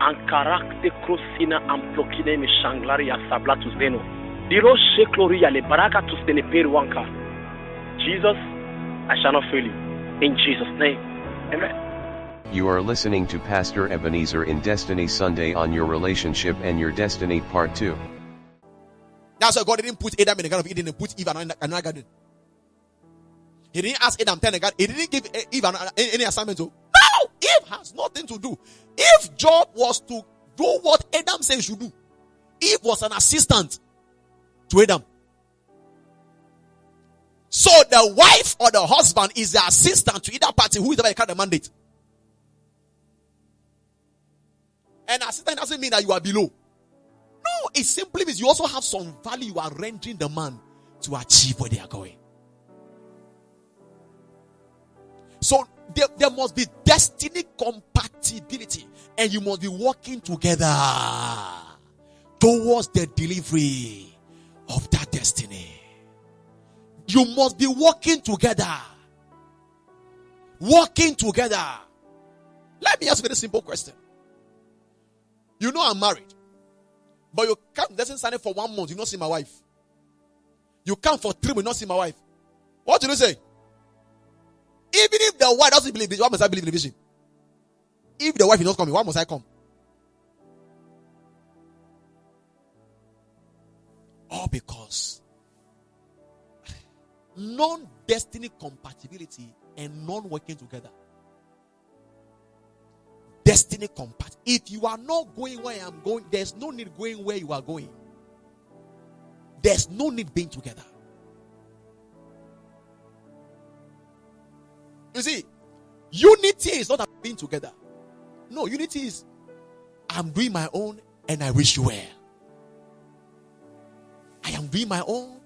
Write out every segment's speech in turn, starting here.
Ankarakte krosina amplokine mi shanglari ya sablatus deno. Diro sheklori ya le baraka tustene peruanka. Jesus, I shall not fail you. In Jesus' name. Amen. You are listening to Pastor Ebenezer in Destiny Sunday on your relationship and your destiny part 2. That's why God didn't put Adam in the Garden of Eden and put Eve in another garden. He didn't ask Adam to garden. He didn't give Eve any assignment to. No! Eve has nothing to do. If Job was to do what Adam said he should do, Eve was an assistant to Adam. So the wife or the husband is the assistant to either party who is ever carry the mandate. And assistant doesn't mean that you are below. No, it simply means you also have some value you are rendering the man to achieve where they are going. So there must be destiny compatibility, and you must be working together towards the delivery of that destiny. You must be working together. Working together. Let me ask you a very simple question. You know I'm married, but you come doesn't sign it for 1 month, you not see my wife. You come for 3 months, you not see my wife. What do you say? Even if the wife doesn't believe this, why must I believe in the vision? If the wife is not coming, why must I come? All because non-destiny compatibility and non-working together. Destiny compatibility. If you are not going where I am going, there's no need going where you are going. There's no need being together. You see, unity is not about being together. No, unity is I'm doing my own and I wish you well. I am doing my own.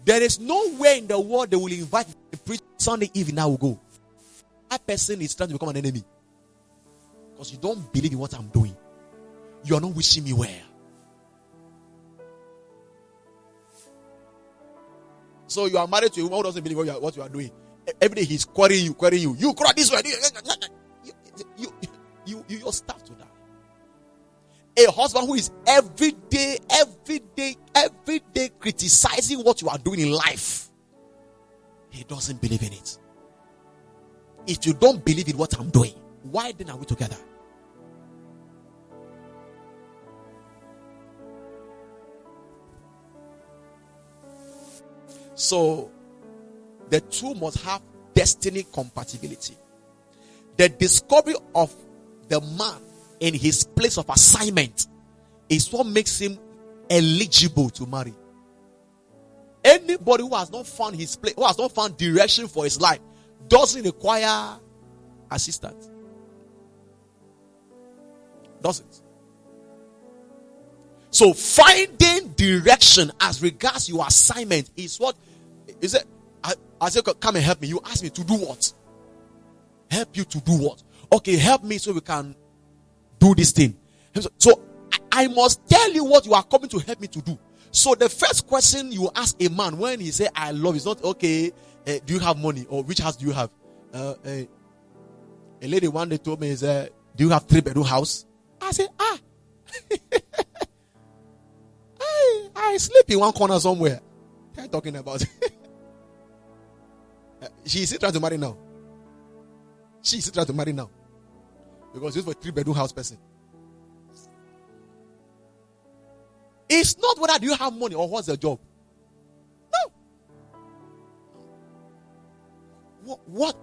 There is nowhere in the world they will invite me to preach Sunday evening. I will go. That person is trying to become an enemy. Because you don't believe in what I'm doing. You are not wishing me well. So you are married to a woman who doesn't believe what you are doing. Every day he's querying you. You cry this way. You're stuck to that. A husband who is every day criticizing what you are doing in life. He doesn't believe in it. If you don't believe in what I'm doing, why then are we together? So, the two must have destiny compatibility. The discovery of the man in his place of assignment is what makes him eligible to marry. Anybody who has not found his place, who has not found direction for his life, doesn't require assistance. Doesn't. So finding direction as regards your assignment is what is it? I say, come and help me. You ask me to do what? Help you to do what? Okay, help me so we can do this thing. So I must tell you what you are coming to help me to do. So the first question you ask a man when he say I love is not okay. Do you have money or which house do you have? A lady one day told me is do you have 3-bedroom house? I said I sleep in one corner somewhere. What are you talking about? She is still trying to marry now. She is still trying to marry now. Because she's for a 3-bedroom house person. It's not whether do you have money or what's the job. No. Where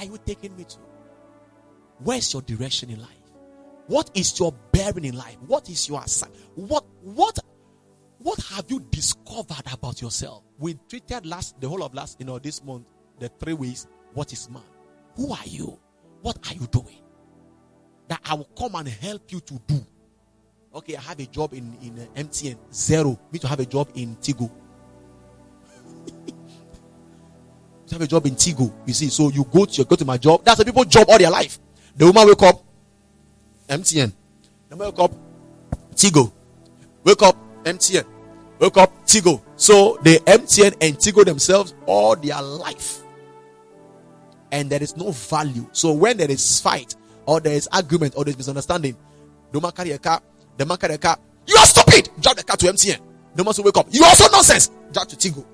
are you taking me to? Where's your direction in life? What is your bearing in life? What is your assignment? What have you discovered about yourself? We treated the whole of this month, the 3 weeks. What is man? Who are you? What are you doing? That I will come and help you to do. Okay, I have a job in MTN. 0. Me to have a job in Tigo. You have a job in Tigo. You see, so you go to my job. That's why people job all their life. The woman wake up, MTN. The man wake up, Tigo. Wake up, MTN. Wake up, Tigo. So the MTN and Tigo themselves all their life. And there is no value. So when there is fight or there is argument or there is misunderstanding, The man carry a car. The man carry a car. You are stupid. Drive the car to MTN. The man will wake up. You are also nonsense. Drive to Tingo.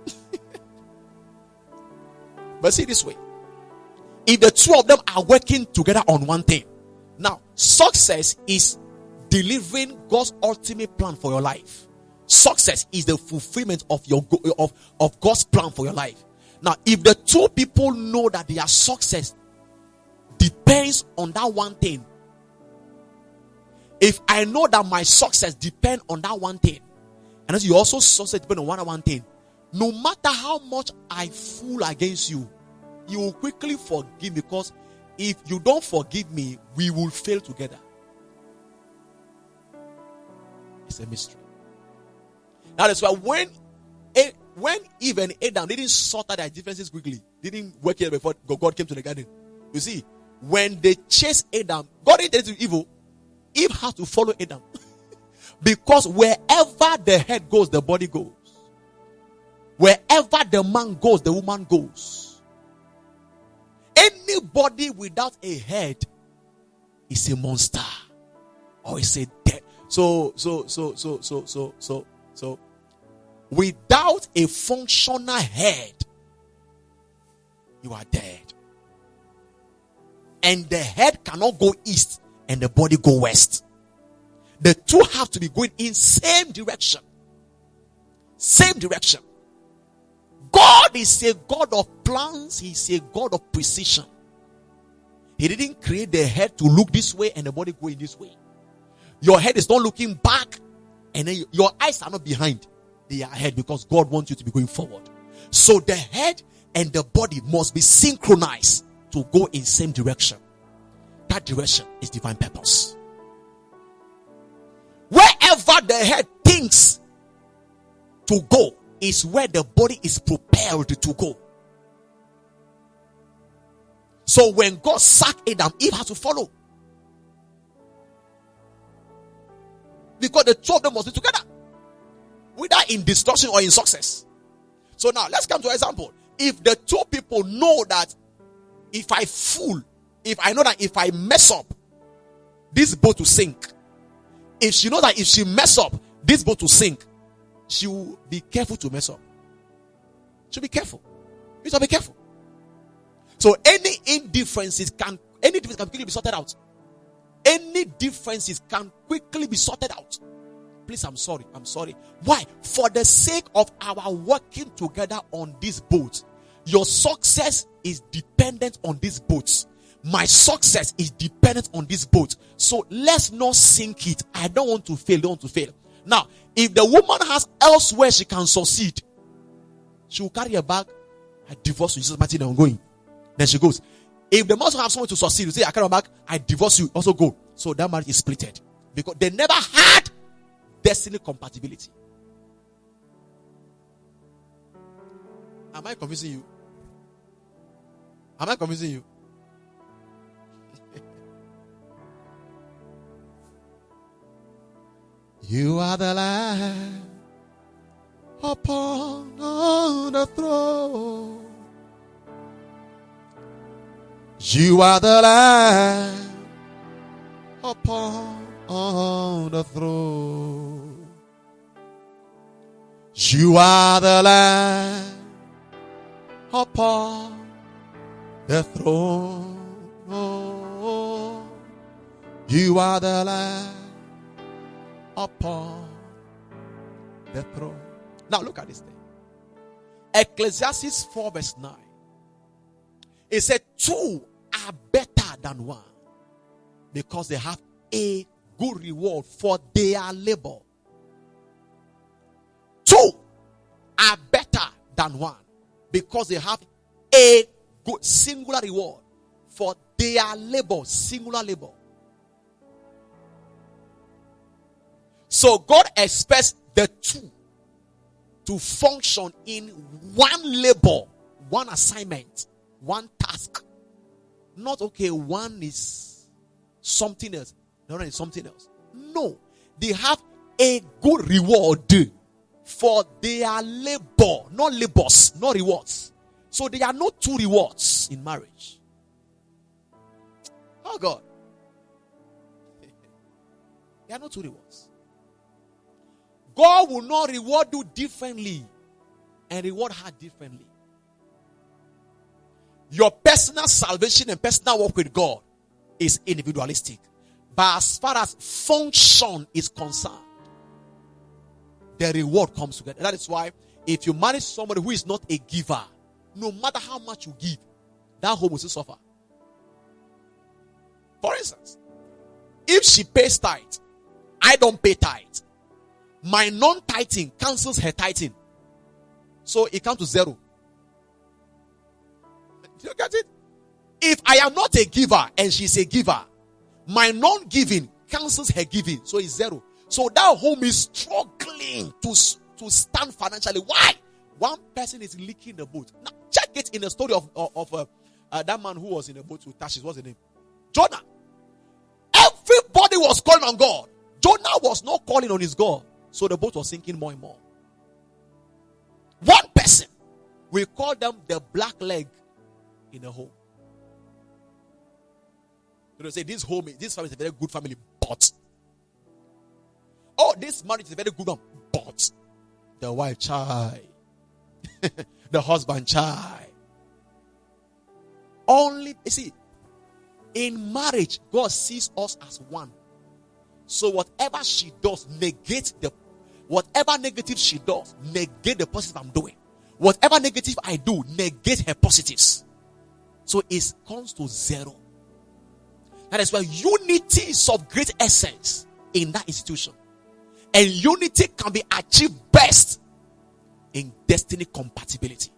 But see this way. If the two of them are working together on one thing, now success is delivering God's ultimate plan for your life. Success is the fulfillment of of God's plan for your life. Now, if the two people know that their success depends on that one thing, if I know that my success depends on that one thing, and as you also success depend on one thing, no matter how much I fool against you, you will quickly forgive me, because if you don't forgive me, we will fail together. It's a mystery. That is why when Eve and Adam didn't sort out their differences quickly, didn't work here before God came to the garden. You see, when they chased Adam, God didn't tell it to evil. Eve had to follow Adam. Because wherever the head goes, the body goes. Wherever the man goes, the woman goes. Anybody without a head is a monster, or is a dead. So without a functional head, you are dead. And the head cannot go east and the body go west. The two have to be going in same direction. Same direction. God is a God of plans. He's a God of precision. He didn't create the head to look this way and the body going this way. Your head is not looking back, and then your eyes are not behind. They are ahead, because God wants you to be going forward. So the head and the body must be synchronized to go in same direction. That direction is divine purpose. Wherever the head thinks to go is where the body is propelled to go. So when God sacked Adam, Eve had to follow. Because the two of them must be together, whether in destruction or in success. So now let's come to an example. If the two people know that if I know that if I mess up, this boat will sink. If she knows that if she mess up, this boat will sink, she will be careful to mess up. She'll be careful. You should be careful. So any differences can quickly be sorted out. Any differences can quickly be sorted out. Please, I'm sorry. Why? For the sake of our working together on this boat. Your success is dependent on this boat. My success is dependent on this boat. So let's not sink it. I don't want to fail. Now, if the woman has elsewhere she can succeed, she will carry a bag. I divorce you. Jesus, Martin, I'm going. Then she goes. If the man also have someone to succeed, you say, I carry a bag. I divorce you. Also go. So that marriage is splitted, because they never had destiny compatibility. Am I confusing you? You are the Lamb upon the throne. You are the Lamb upon the throne. You are the Lamb upon the throne. You are the Lamb upon the throne. Now look at this thing. Ecclesiastes 4 verse 9. It said, two are better than one, because they have a good reward for their labor. Two are better than one, because they have a good singular reward for their labor. Singular labor. So God expects the two to function in one labor, one assignment, one task. Not okay, one is something else, the other is something else. No, they have a good reward for their labor, not labors, not rewards. So there are no two rewards in marriage. Oh God. There are no two rewards. God will not reward you differently and reward her differently. Your personal salvation and personal walk with God is individualistic. But as far as function is concerned, the reward comes together. That is why if you marry somebody who is not a giver, no matter how much you give, that home will still suffer. For instance, if she pays tithe, I don't pay tithe. My non-tithing cancels her tithing. So it comes to 0. Do you get it? If I am not a giver and she's a giver, my non-giving cancels her giving. So it's 0. So that home is struggling to stand financially. Why? One person is leaking the boat. Now check it in the story of that man who was in the boat with Tarshish. What's the name? Jonah. Everybody was calling on God. Jonah was not calling on his God. So the boat was sinking more and more. One person, we call them the black leg in a home. You say this family is a very good family, but this marriage is a very good one, but the wife child, the husband child. Only you see, in marriage, God sees us as one. So whatever she does, whatever negative she does, negate the positive I'm doing. Whatever negative I do, negate her positives. So it comes to 0. That is why unity is of great essence in that institution. And unity can be achieved best in destiny compatibility.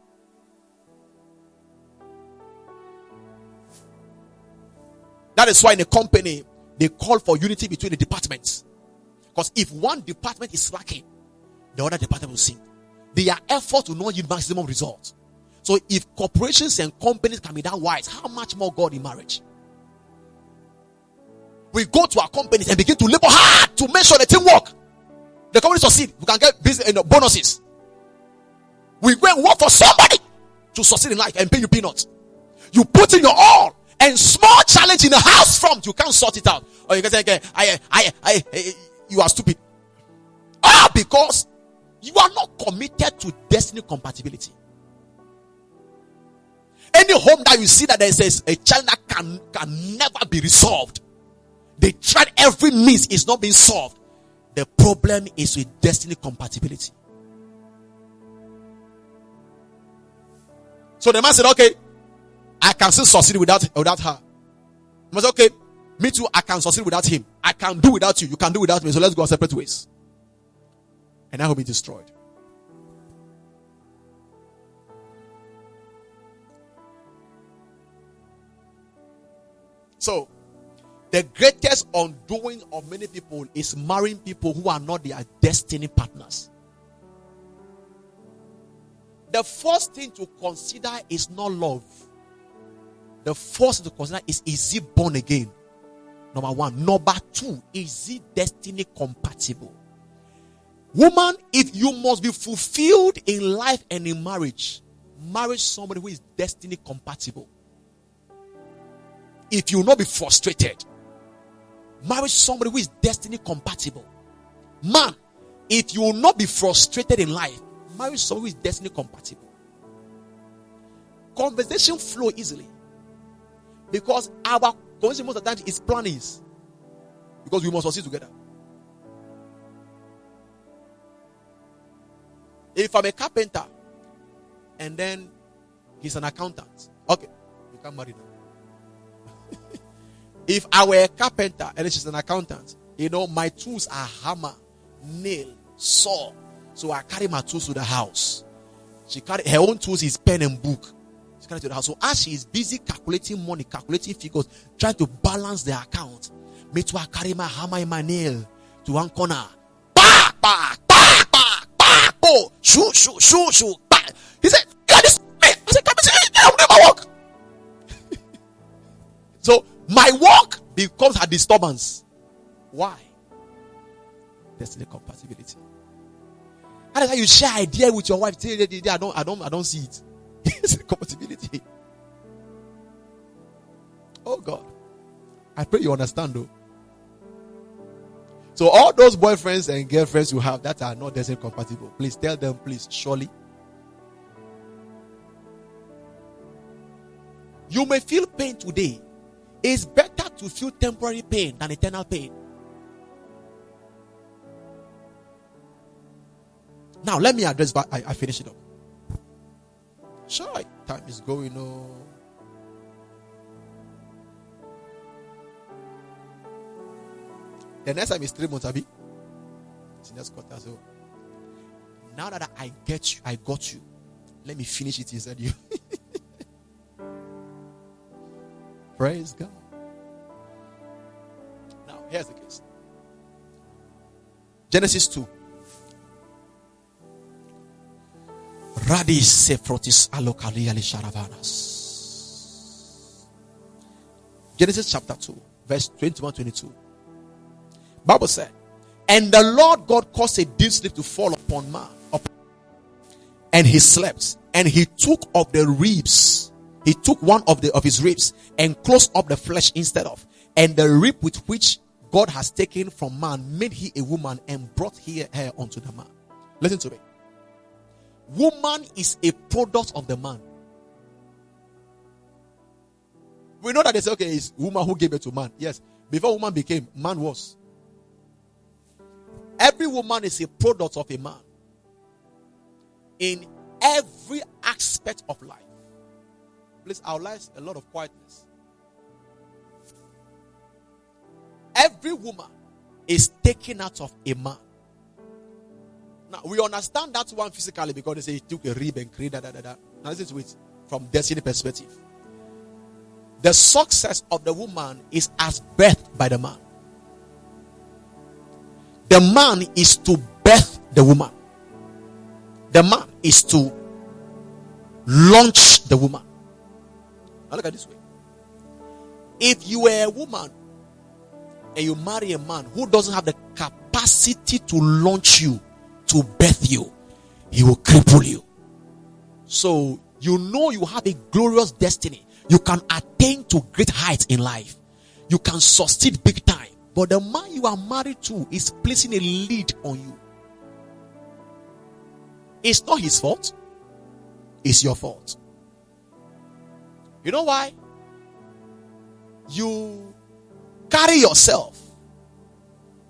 That is why in a company, they call for unity between the departments. Because if one department is lacking, the other department will sink. Their effort will not yield maximum results. So if corporations and companies can be that wise, how much more God in marriage? We go to our companies and begin to labor hard to make sure the team work. The company succeed. We can get business and bonuses. We go and work for somebody to succeed in life and pay you peanuts. You put in your all. And small challenge in the house front, you can't sort it out. Or you can say, okay, you are stupid. Because you are not committed to destiny compatibility. Any home that you see that there is a child that can never be resolved, they tried every means, it's not being solved. The problem is with destiny compatibility. So the man said, okay, I can still succeed without her. I said, okay, me too, I can succeed without him. I can do without you. You can do without me. So let's go our separate ways. And I will be destroyed. So, the greatest undoing of many people is marrying people who are not their destiny partners. The first thing to consider is not love. The first thing to consider is he born again? Number 1. Number 2, is he destiny compatible? Woman, if you must be fulfilled in life and in marriage, marry somebody who is destiny compatible. If you will not be frustrated, marry somebody who is destiny compatible. Man, if you will not be frustrated in life, marry somebody who is destiny compatible. Conversation flow easily. Because our conversation most of the time is planning. Because we must succeed together. If I'm a carpenter and then he's an accountant, okay, you can't marry now. If I were a carpenter and she's an accountant, my tools are hammer, nail, saw. So I carry my tools to the house. She carry her own tools is pen and book. She carry it to the house. So as she is busy calculating money, calculating figures, trying to balance the account, me too, I carry my hammer and my nail to one corner. Bah, bah, bah, bah, bah, oh, shoo, shoo, shoo, shoo, bah. He said, "Yeah, this man." I said, "Come and see, I will never work." So my work becomes a disturbance. Why? Destiny compatibility. That is how you share idea with your wife. I don't see it. It's compatibility. Oh God, I pray you understand though. So all those boyfriends and girlfriends you have that are not destiny compatible, please tell them, please, surely. You may feel pain today. It's better to feel temporary pain than eternal pain. Now let me address, but I finish it up. Sure, time is going on. The next time is 3 months, Abi. It's next quarter. So now that I got you. Let me finish it inside you. Praise God. Now, here's the case. Genesis 2. Radis Sefrotis Alokalia Lisharavanas. Genesis chapter 2, verse 21-22. Bible said, and the Lord God caused a deep sleep to fall upon man, and he slept, and he took of the ribs. He took one of his ribs and closed up the flesh instead of, and the rib with which God has taken from man made he a woman and brought her unto the man. Listen to me. Woman is a product of the man. We know that they say, okay, it's woman who gave it to man. Yes, before woman became, man was. Every woman is a product of a man in every aspect of life. Please, our lives a lot of quietness. Every woman is taken out of a man. Now we understand that one physically because they say he took a rib and created Now listen to it from destiny perspective. The success of the woman is as birthed by the man. The man is to birth the woman. The man is to launch the woman. Now look at this way. If you were a woman and you marry a man who doesn't have the capacity to launch you, to birth you, he will cripple you. So you know you have a glorious destiny. You can attain to great heights in life. You can succeed big time. But the man you are married to is placing a lead on you. It's not his fault. It's your fault. You know why? You carry yourself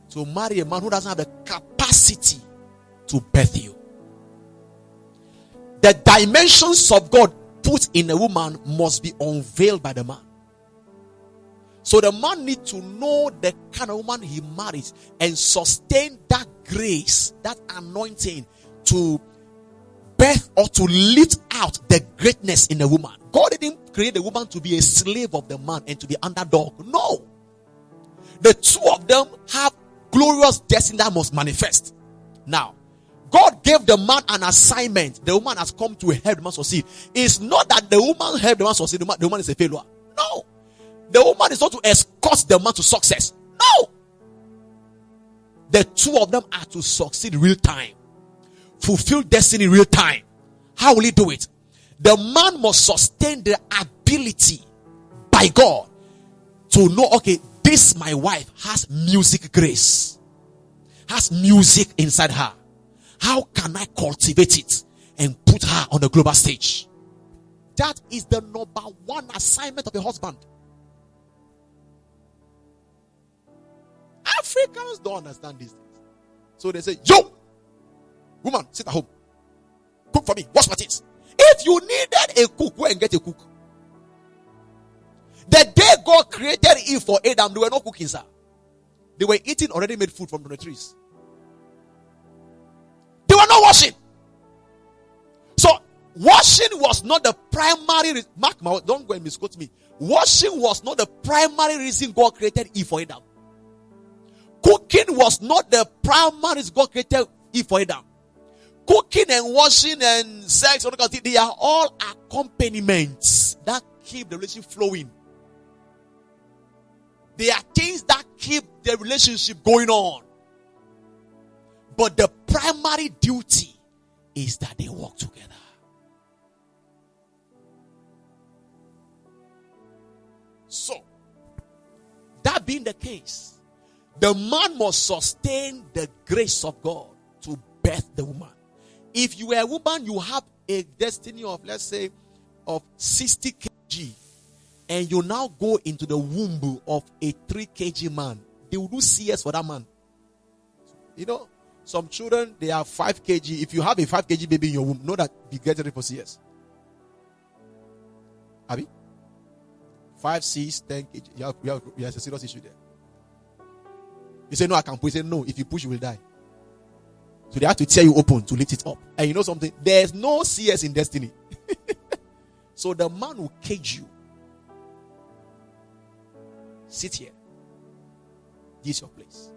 to marry a man who doesn't have the capacity to birth you. The dimensions of God put in a woman must be unveiled by the man. So the man needs to know the kind of woman he marries and sustain that grace, that anointing to birth or to lift out the greatness in a woman. God didn't create the woman to be a slave of the man and to be underdog. No. The two of them have glorious destiny that must manifest. Now, God gave the man an assignment. The woman has come to help the man succeed. It's not that the woman helped the man succeed. The woman is a failure. No. The woman is not to escort the man to success. No. The two of them are to succeed real time. Fulfill destiny real time. How will he do it? The man must sustain the ability by God to know, okay, this my wife has music grace. Has music inside her. How can I cultivate it and put her on the global stage? That is the number one assignment of a husband. Africans don't understand these things. So they say, yo, woman, sit at home. Cook for me. Wash my things. If you needed a cook, go and get a cook. The day God created Eve for Adam, they were not cooking, sir. They were eating already made food from the trees. They were not washing. So, washing was not the primary. Mark my word, don't go and misquote me. Washing was not the primary reason God created Eve for Adam. Cooking was not the primary reason God created Eve for Adam. Cooking and washing and sex, they are all accompaniments that keep the relationship flowing. They are things that keep the relationship going on. But the primary duty is that they work together. So, that being the case, The man must sustain the grace of God to birth the woman. If you are a woman, you have a destiny of, let's say, of 60 kg, and you now go into the womb of a 3 kg man, they will do CS for that man. You know, some children, they are 5 kg. If you have a 5 kg baby in your womb, know that you get ready for CS. Abi? 5, 6, 10 kg. You have a serious issue there. You say, no, I can push. You say, no, if you push, you will die. So they have to tear you open to lift it up. And you know something? There's no CS in destiny. So the man will cage you. Sit here. This is your place.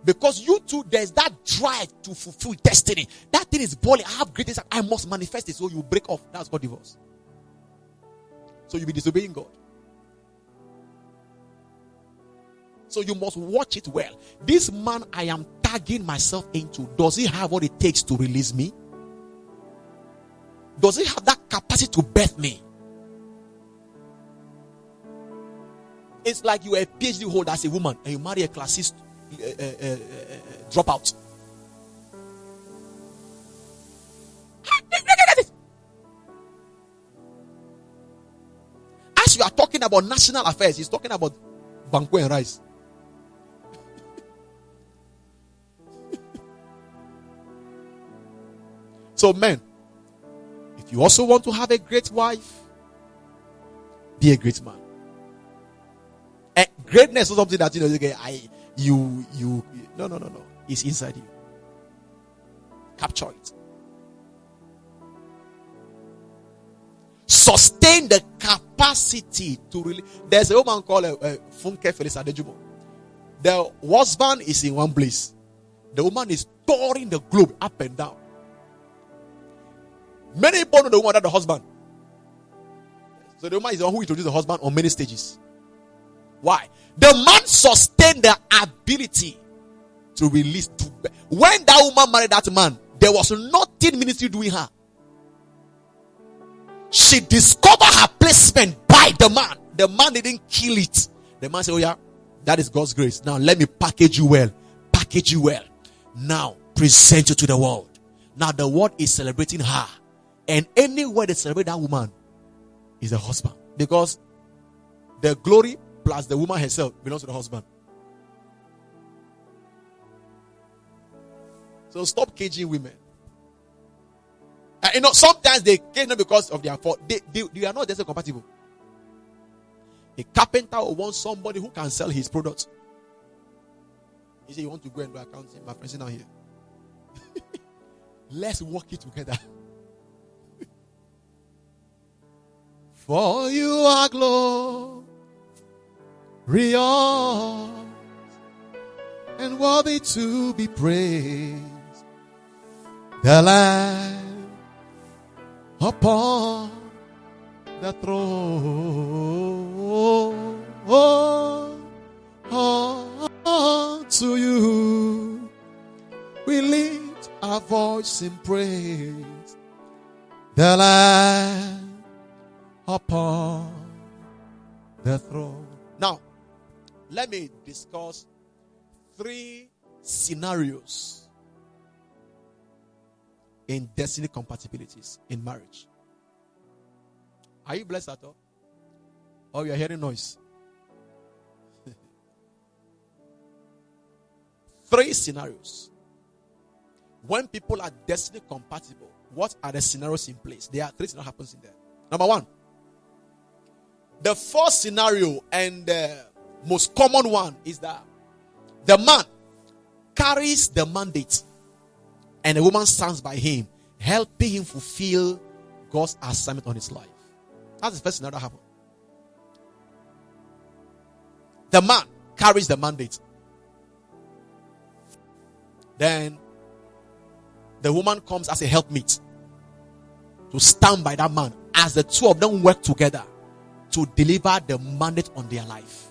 Because you too, there's that drive to fulfill destiny. That thing is boiling. I have greatness. I must manifest it. So you break off. That's called divorce. So you'll be disobeying God. So you must watch it well. This man I am tagging myself into, does he have what it takes to release me? Does he have that capacity to birth me? It's like you are a PhD holder as a woman and you marry a classist dropout. As you are talking about national affairs, he's talking about banquet and rice. So men, if you also want to have a great wife, be a great man. Greatness is something that no. It's inside you. Capture it. Sustain the capacity to really. There's a woman called Funke Felice Adejumo. The husband is in one place. The woman is touring the globe up and down. Many people know the woman than the husband. So the woman is the one who introduced the husband on many stages. Why? The man sustained the ability to release. When that woman married that man, there was nothing ministry doing her. She discovered her placement by the man. The man didn't kill it. The man said, oh yeah, that is God's grace. Now let me package you well. Package you well. Now present you to the world. Now the world is celebrating her. And anywhere they celebrate that woman is the husband. Because the glory plus the woman herself belongs to the husband. So stop caging women. Sometimes they cage them because of their fault. They are not just compatible. A carpenter will want somebody who can sell his products. He said, you want to go and do accounting? My friends are now here. Let's work it together. For you are glorious and worthy to be praised. The Lamb upon the throne. To you we lift our voice in praise. The Lamb upon the throne. Now, let me discuss 3 scenarios in destiny compatibilities in marriage. Are you blessed at all? Or you are hearing noise? 3 scenarios. When people are destiny compatible, what are the scenarios in place? There are 3 scenarios happens in there. Number 1. The first scenario and the most common one is that the man carries the mandate and the woman stands by him, helping him fulfill God's assignment on his life. That's the first scenario that happened. The man carries the mandate. Then the woman comes as a helpmeet to stand by that man as the two of them work together to deliver the mandate on their life.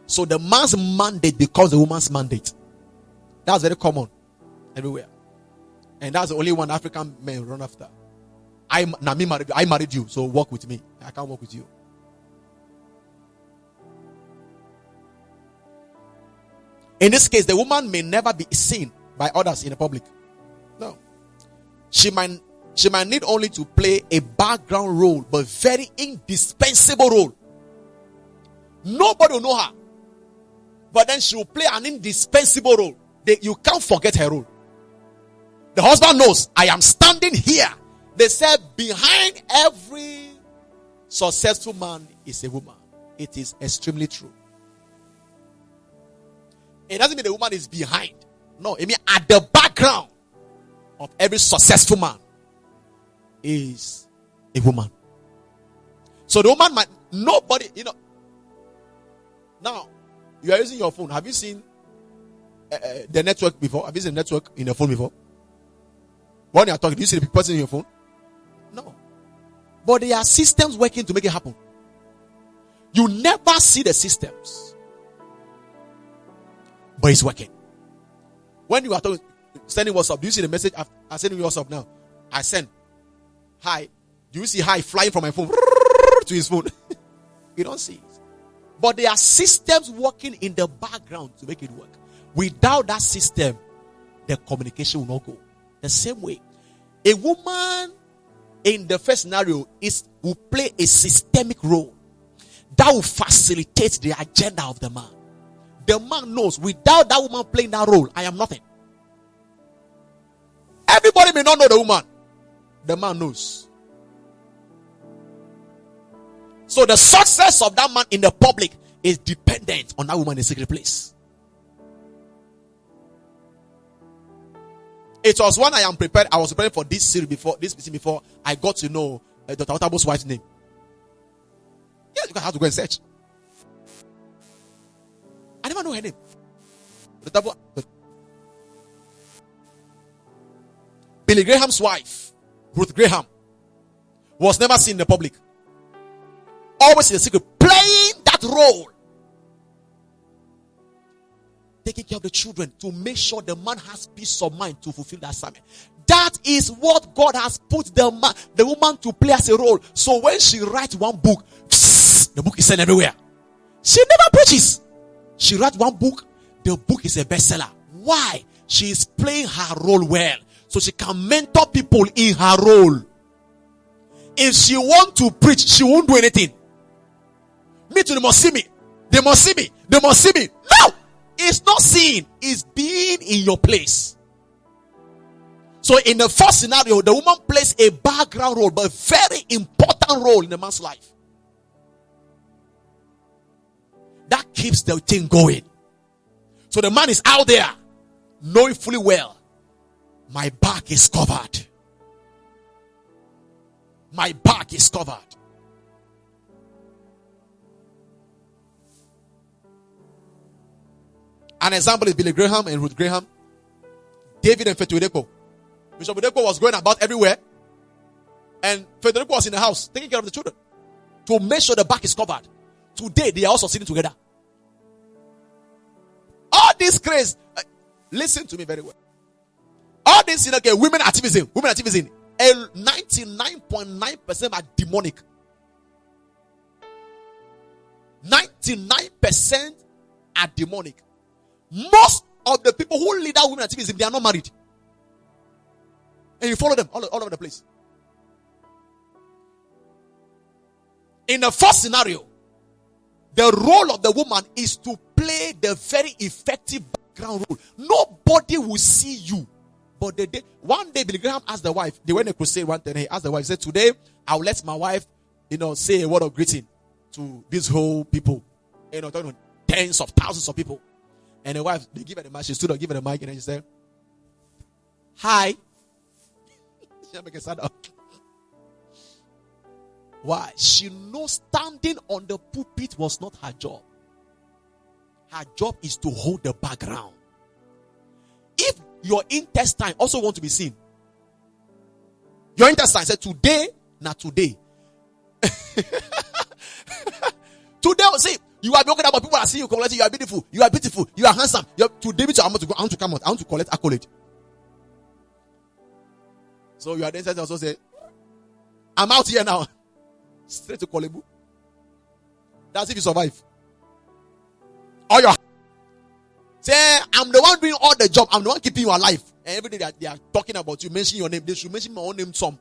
So the man's mandate becomes the woman's mandate. That's very common everywhere. And that's the only one African men run after. I married you, so work with me. I can't work with you. In this case, the woman may never be seen by others in the public. No. She might need only to play a background role, but very indispensable role. Nobody will know her. But then she will play an indispensable role. You can't forget her role. The husband knows, I am standing here. They said behind every successful man is a woman. It is extremely true. It doesn't mean the woman is behind. No, it means at the background of every successful man is a woman. So the woman might, nobody, now, you are using your phone. Have you seen the network before? Have you seen the network in your phone before? When you are talking, do you see the person in your phone? No. But there are systems working to make it happen. You never see the systems, but it's working. When you are talking, sending WhatsApp, do you see the message? I'm sending you WhatsApp now. I send hi. Do you see hi flying from my phone to his phone? You don't see it. But there are systems working in the background to make it work. Without that system, the communication will not go. The same way, a woman in the first scenario will play a systemic role that will facilitate the agenda of the man. The man knows, without that woman playing that role, I am nothing. Everybody may not know the woman. The man knows. So the success of that man in the public is dependent on that woman in the secret place. It was when I was preparing for this series before I got to know Dr. Otabo's wife's name. Yes, you have to go and search. I never know her name. Billy Graham's wife, Ruth Graham, was never seen in the public. Always in the secret, playing that role. Taking care of the children to make sure the man has peace of mind to fulfill that assignment. That is what God has put the woman to play as a role. So when she writes one book, the book is sent everywhere. She never preaches. She writes one book, the book is a bestseller. Why? She is playing her role well. So she can mentor people in her role. If she wants to preach, she won't do anything. Me too, they must see me. They must see me. They must see me. No! It's not seeing. It's being in your place. So in the first scenario, the woman plays a background role, but a very important role in a man's life. That keeps the thing going. So the man is out there, knowing fully well, my back is covered. My back is covered. An example is Billy Graham and Ruth Graham, David and Federico. Bishop Federico was going about everywhere, and Federico was in the house taking care of the children to make sure the back is covered. Today, they are also sitting together. All this craze, listen to me very well. All this, women activism, 99.9% are demonic. 99% are demonic. Most of the people who lead that women activism, they are not married. And you follow them all over the place. In the first scenario, the role of the woman is to play the very effective background role. Nobody will see you. But one day, Billy Graham asked the wife, they went to a crusade one day, and he asked the wife, he said, today, I'll let my wife, say a word of greeting to these whole people. Talking to tens of thousands of people. And the wife, they give her the mic, she stood up, give her the mic, and then she said, hi. She make a sound up. Why? She knows standing on the pulpit was not her job. Her job is to hold the background. If your intestine also want to be seen, your intestine said, today, not today. Today, see, you are broken up, but people are seeing you, you are beautiful, you are beautiful, you are handsome. Today, I want to go, I want to come out, I want to collect accolade. So you are then also say, I'm out here now. Straight to Kolebu. That's if you survive. Or your Say, I'm the one doing all the job. I'm the one keeping you alive. And every day they are talking about you, mention your name. They should mention my own name some.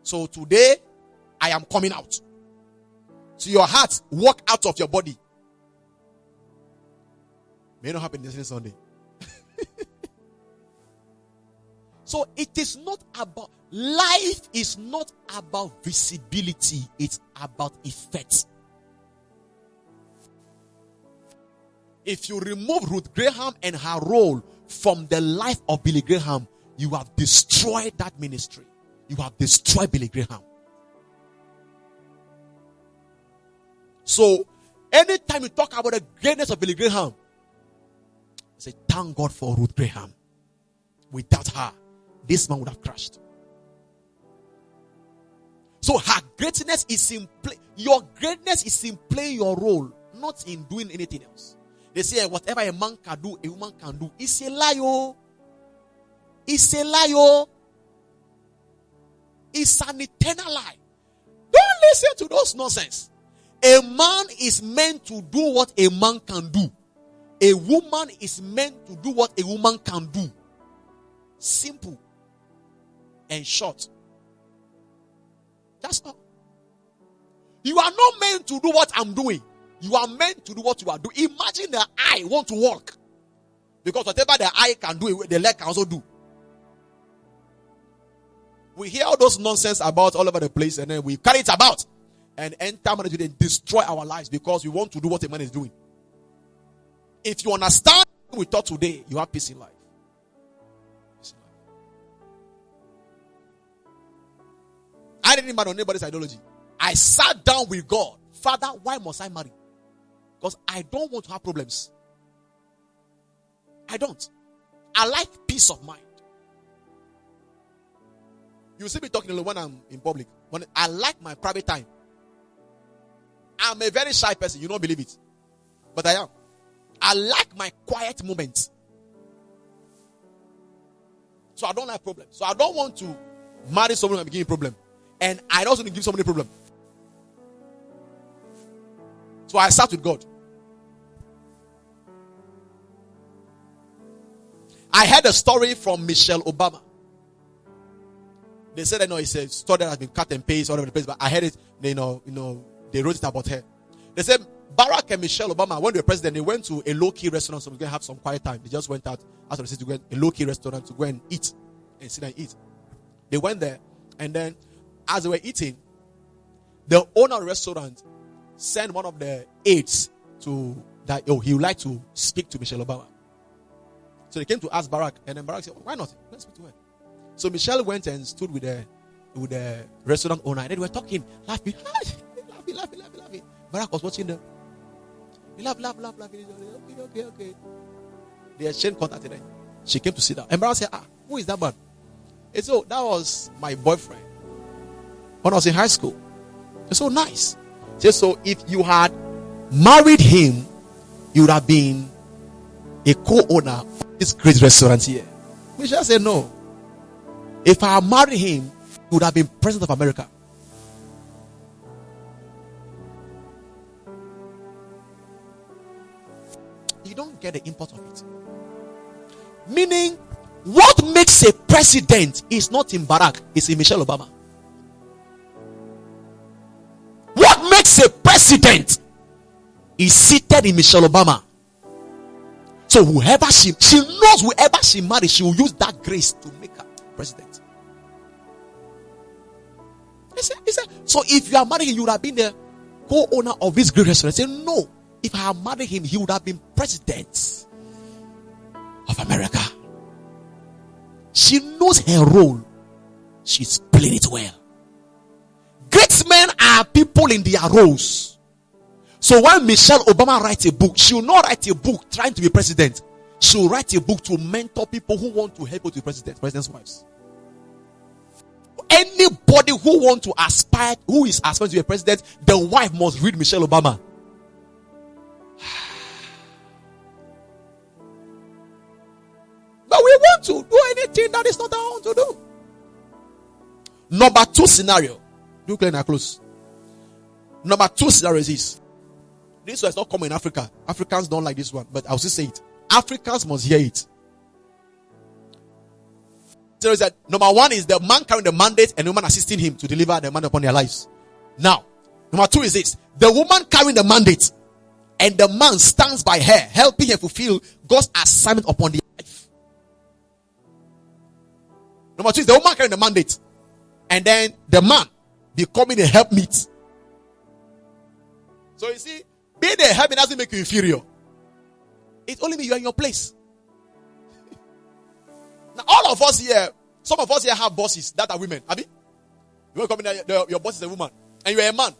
So today, I am coming out. So your heart, walk out of your body. May not happen this Sunday. So it is not about, life is not about visibility. It's about effect. If you remove Ruth Graham and her role from the life of Billy Graham, you have destroyed that ministry. You have destroyed Billy Graham. So, anytime you talk about the greatness of Billy Graham, say, thank God for Ruth Graham. Without her, this man would have crashed. So her greatness is in play. Your greatness is in playing your role, not in doing anything else. They say whatever a man can do, a woman can do. It's a lie, oh. It's a lie, oh. It's an eternal lie. Don't listen to those nonsense. A man is meant to do what a man can do. A woman is meant to do what a woman can do. Simple and short. That's all. You are not meant to do what I'm doing. You are meant to do what you are doing. Imagine the eye want to walk. Because whatever the eye can do, the leg can also do. We hear all those nonsense about all over the place, and then we carry it about and enter marriage and destroy our lives because we want to do what a man is doing. If you understand what we taught today, you have peace in life. Peace in life. I didn't mind on anybody's ideology. I sat down with God. Father, why must I marry? Because I don't want to have problems. I don't. I like peace of mind. You see me talking when I'm in public. When I like my private time. I'm a very shy person. You don't believe it. But I am. I like my quiet moments. So I don't like problems. So I don't want to marry someone and give me a problem. And I don't want to give somebody a problem. So I sat with God. I heard a story from Michelle Obama. They said, it's a story that has been cut and pasted all over the place, but I heard it, they wrote it about her. They said, Barack and Michelle Obama, when they were president, they went to a low-key restaurant, so we're going to have some quiet time. They just went out of the city to go to a low-key restaurant to go and eat, and sit and eat. They went there, and then, as they were eating, the owner of the restaurant sent one of the aides to that, he would like to speak to Michelle Obama. So they came to ask Barack, and then Barack said, why not? Let's speak to her. So Michelle went and stood with the restaurant owner, and they were talking, laughing. Barack was watching them. He laughed. Okay. They exchanged contact, and then she came to sit down. And Barack said, who is that man? And so that was my boyfriend when I was in high school. It's so nice. So if you had married him, you would have been a co-owner of this great restaurant here. Michelle said, no. If I had married him, he would have been president of America. You don't get the import of it. Meaning, what makes a president is not in Barack, it's in Michelle Obama. What makes a president is seated in Michelle Obama. So whoever she knows, whoever she marries, she will use that grace to make her president. He said, so if you are marrying him, you would have been the co-owner of this great restaurant. He said, no. If I had married him, he would have been president of America. She knows her role. She's playing it well. Great men are people in their roles. So when Michelle Obama writes a book, she will not write a book trying to be president. She will write a book to mentor people who want to help her to be president's wives. Anybody who wants to aspire, who is aspiring to be a president, the wife must read Michelle Obama. But we want to do anything that is not our own to do. Number 2 scenario. Do clear and close. Number 2 scenario is this. This one is not common in Africa. Africans don't like this one, but I'll still say it. Africans must hear it. There is that number one is the man carrying the mandate and the woman assisting him to deliver the mandate upon their lives. Now, number two is this: the woman carrying the mandate and the man stands by her, helping her fulfill God's assignment upon their life. Number two is the woman carrying the mandate and then the man becoming a helpmeet. So you see, being a helpmeet doesn't make you inferior. It only means you are in your place. Now, all of us here, some of us here have bosses that are women. Have you? You come in there, your boss is a woman, and you're a man.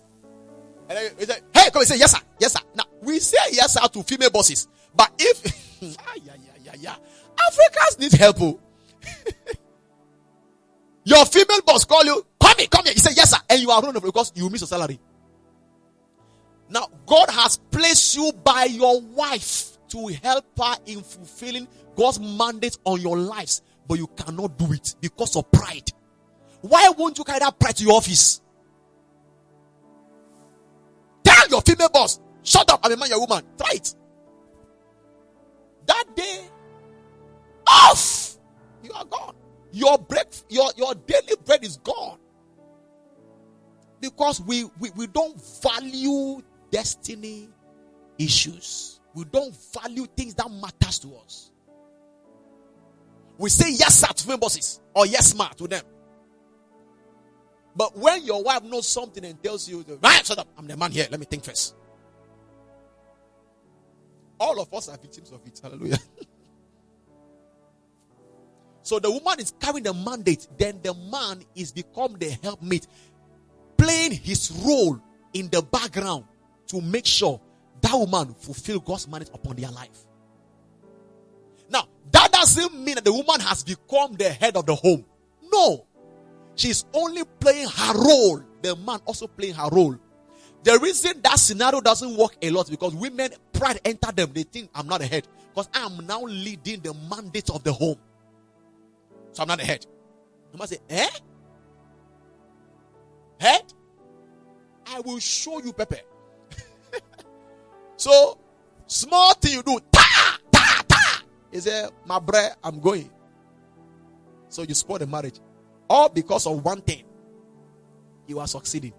And then you say, hey, come and say, yes, sir, yes, sir. Now, we say yes, sir, to female bosses. But if, Africans need help. Your female boss call you, come here. You say, yes, sir. And you are running because you miss your salary. Now, God has placed you by your wife to help her in fulfilling God's mandate on your lives, but you cannot do it because of pride. Why won't you carry that pride to your office? Tell your female boss, shut up, I'm a man, you're a woman. Try it. That day, off, you are gone. Your daily bread is gone. Because we don't value destiny issues. We don't value things that matters to us. We say yes sir to female bosses or yes ma to them. But when your wife knows something and tells you, right, shut up, I'm the man here, let me think first. All of us are victims of it. Hallelujah. So the woman is carrying the mandate, then the man is become the helpmate, playing his role in the background to make sure that woman fulfill God's mandate upon their life. Now, that doesn't mean that the woman has become the head of the home. No. She's only playing her role. The man also playing her role. The reason that scenario doesn't work a lot because women, pride enter them. They think I'm not the head because I am now leading the mandate of the home. So I'm not the head. The man say, head? I will show you, Pepe. So, small thing you do, ta. He said, my bread, I'm going. So you spoil the marriage. All because of one thing. You are succeeding.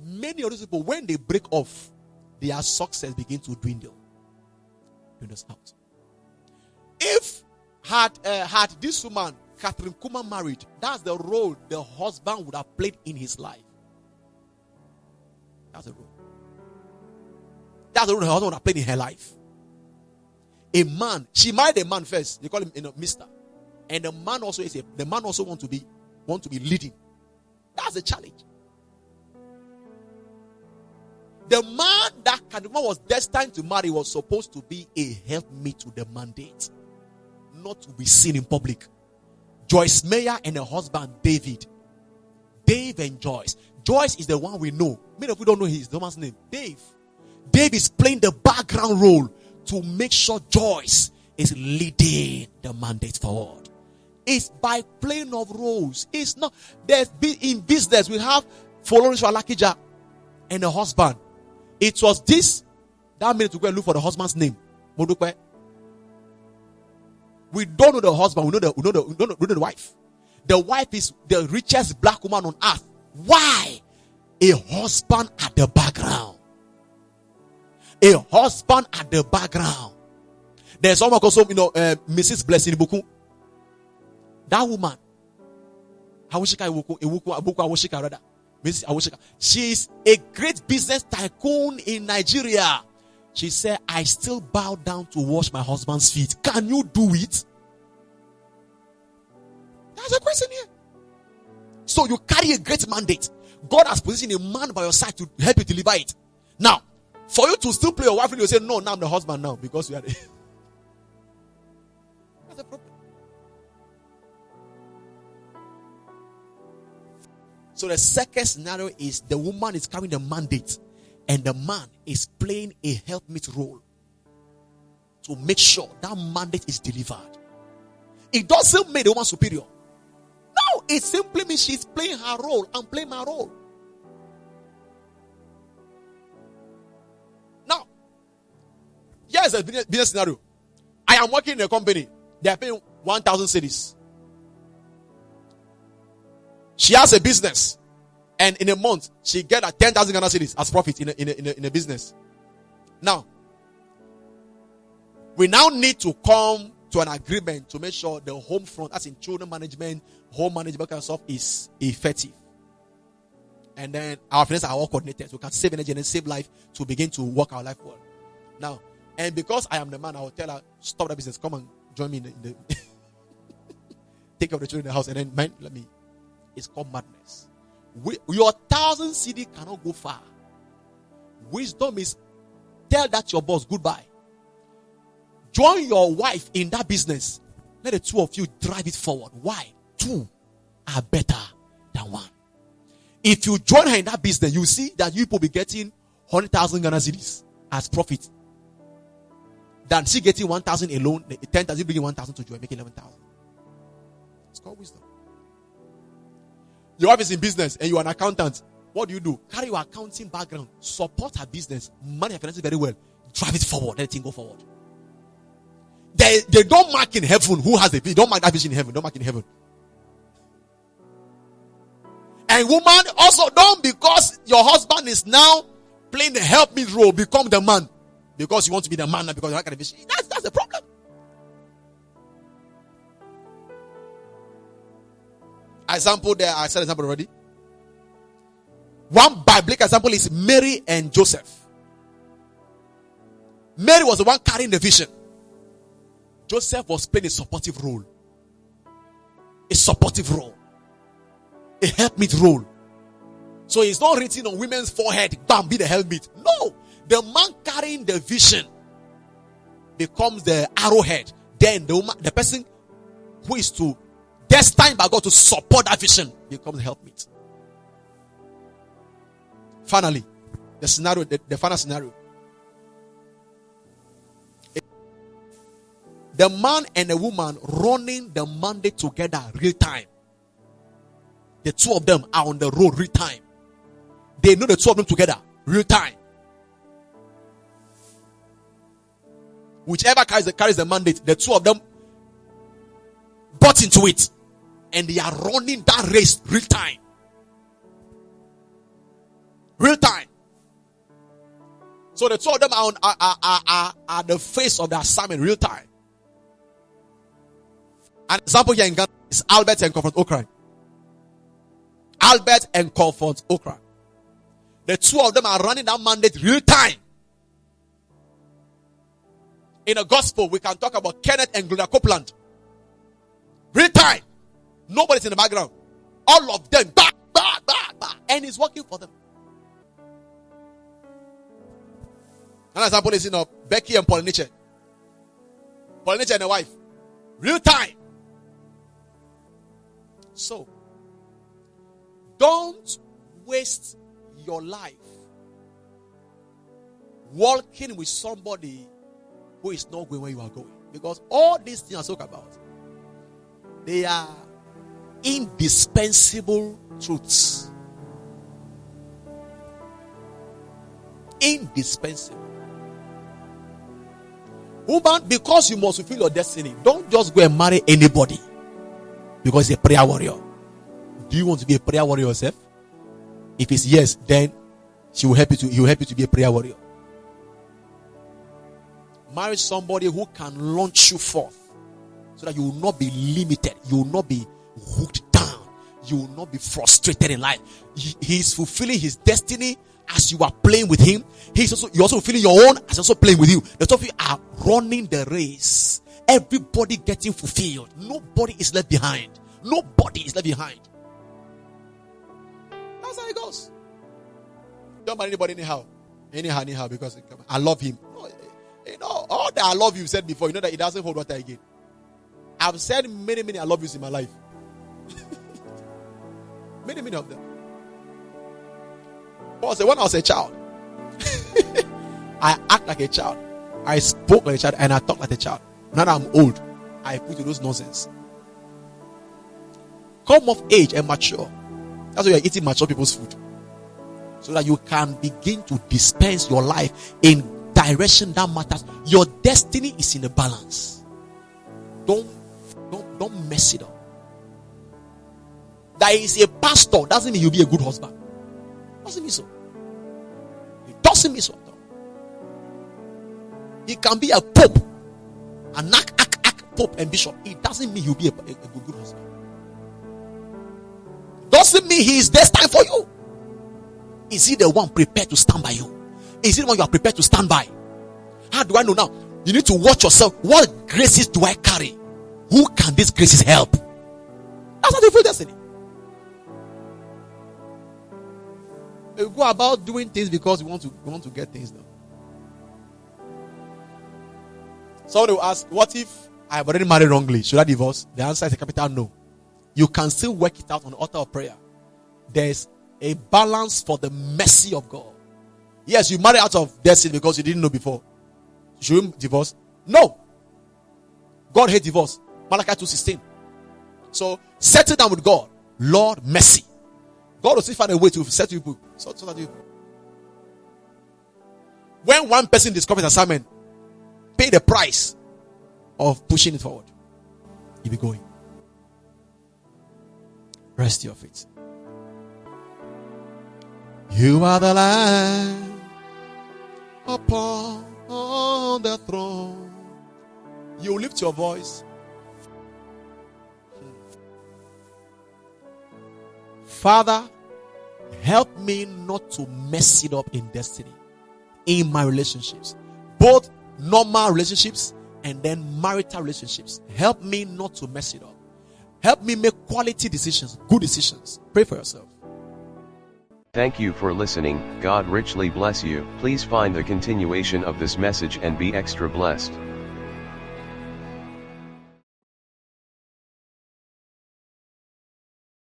Many of those people, when they break off, their success begin to dwindle. Dwindles out. If had this woman, Catherine Kuma, married, that's the role the husband would have played in his life. That's the role. That's the role her husband would have played in her life. A man, she married a man first. They call him Mr. And the man also want to be leading. That's the challenge. The man that Catherine was destined to marry was supposed to be a helpmate to the mandate, not to be seen in public. Joyce Meyer and her husband David. Dave and Joyce. Joyce is the one we know. Many of you don't know the woman's name. Dave. Dave is playing the background role to make sure Joyce is leading the mandate forward. It's by playing of roles. It's not. In business, we have following Shwalakija and the husband. It was this that made to go and look for the husband's name. Modukwe. We don't know the husband. We know the wife. The wife is the richest black woman on earth. Why? A husband at the background. A husband at the background. There's someone also, Mrs. Blessing Buku. That woman, she is a great business tycoon in Nigeria. She said, I still bow down to wash my husband's feet. Can you do it? That's a question here. So you carry a great mandate. God has positioned a man by your side to help you deliver it. Now, for you to still play your wife, you say, no, now I'm the husband now because you are the... That's a problem. So the second scenario is the woman is carrying the mandate and the man is playing a helpmate role to make sure that mandate is delivered. It doesn't make the woman superior. No, it simply means she's playing her role and playing my role. Now, here's a business scenario. I am working in a company. They are paying 1,000 cedis. She has a business, and in a month she get 10,000 Ghana cedis as profit in a business. Now, we now need to come to an agreement to make sure the home front, as in children management, home management kind of stuff, is effective. And then our finances are all coordinated, so we can save energy and save life to begin to work our life well. Now, and because I am the man, I will tell her, stop that business, come and join me in the take care of the children in the house, and then let me. It's called madness. Your 1,000 CD cannot go far. Wisdom is tell that your boss goodbye. Join your wife in that business. Let the two of you drive it forward. Why? Two are better than one. If you join her in that business, you see that you will be getting 100,000 Ghana cedis as profit. Than she getting 1,000 alone, 10,000 bringing 1,000 to join, making 11,000. It's called wisdom. Your wife is in business and you are an accountant. What do? Carry your accounting background, support her business, manage her finances very well, drive it forward, let it go forward. They don't mark in heaven who has the vision. Don't mark that vision in heaven. Don't mark in heaven. And woman, also don't, because your husband is now playing the help me role, become the man. Because you want to be the man, not because you have a vision. That's the problem. Example there, I said example already. One biblical example is Mary and Joseph. Mary was the one carrying the vision. Joseph was playing a supportive role. A supportive role. A helpmeet role. So it's not written on women's forehead, bam, be the helpmeet. No. The man carrying the vision becomes the arrowhead. Then the person who is to destined by God to support that vision becomes the helpmeet. Finally, the scenario, the final scenario. The man and the woman running the mandate together real time. The two of them are on the road real time. They know the two of them together real time. Whichever carries the mandate, the two of them bought into it. And they are running that race real time. Real time. So the two of them are the face of the assignment real time. An example here in Ghana is Albert and Comfort Okran. Albert and Comfort Okran. The two of them are running that mandate real time. In the gospel, we can talk about Kenneth and Gloria Copeland. Real time. Nobody's in the background. All of them, and it's working for them. Another example is Becky and Polynice. Polynice and the wife. Real time. So, don't waste your life walking with somebody who is not going where you are going. Because all these things I talk about, they are indispensable truths. Indispensable. Woman, because you must fulfill your destiny, don't just go and marry anybody because he's a prayer warrior. Do you want to be a prayer warrior yourself? If it's yes, then he will help you to be a prayer warrior. Marry somebody who can launch you forth so that you will not be limited, you will not be hooked down, you will not be frustrated in life. He is fulfilling his destiny as you are playing with him. You're also fulfilling your own as also playing with you. The two of you are running the race. Everybody getting fulfilled. Nobody is left behind. Nobody is left behind. That's how it goes. Don't marry anybody anyhow, because I love him. No, all that I love you said before, you know that it doesn't hold water again. I've said many I love yous in my life. many of them. When I was a child, I act like a child. I spoke like a child and I talk like a child. Now that I'm old, I put to those nonsense. Come of age and mature. That's why you're eating mature people's food. So that you can begin to dispense your life in direction that matters. Your destiny is in a balance. Don't mess it up. That is a pastor doesn't mean he'll be a good husband. Doesn't mean so. It doesn't mean so. He can be a pope, an pope and bishop. It doesn't mean he'll be a good husband. Doesn't mean he is destined for you. Is he the one prepared to stand by you? Is it the one you are prepared to stand by? How do I know now? You need to watch yourself. What graces do I carry? Who can these graces help? That's how you feel destiny. You go about doing things because you want to get things done. Somebody will ask, what if I have already married wrongly? Should I divorce? The answer is a capital no. You can still work it out on the altar of prayer. There's a balance for the mercy of God. Yes, you marry out of destiny because you didn't know before. Should you divorce? No. God hates divorce. Malachi 2:16. So settle down with God. Lord, mercy. God will still find a way to set you. So that you. When one person discovers assignment, pay the price of pushing it forward. You be going. Rest your feet. You are the Lamb upon the throne. You lift your voice. Father, help me not to mess it up in destiny, in my relationships, both normal relationships and then marital relationships. Help me not to mess it up. Help me make quality decisions, good decisions. Pray for yourself. Thank you for listening. God richly bless you. Please find the continuation of this message and be extra blessed.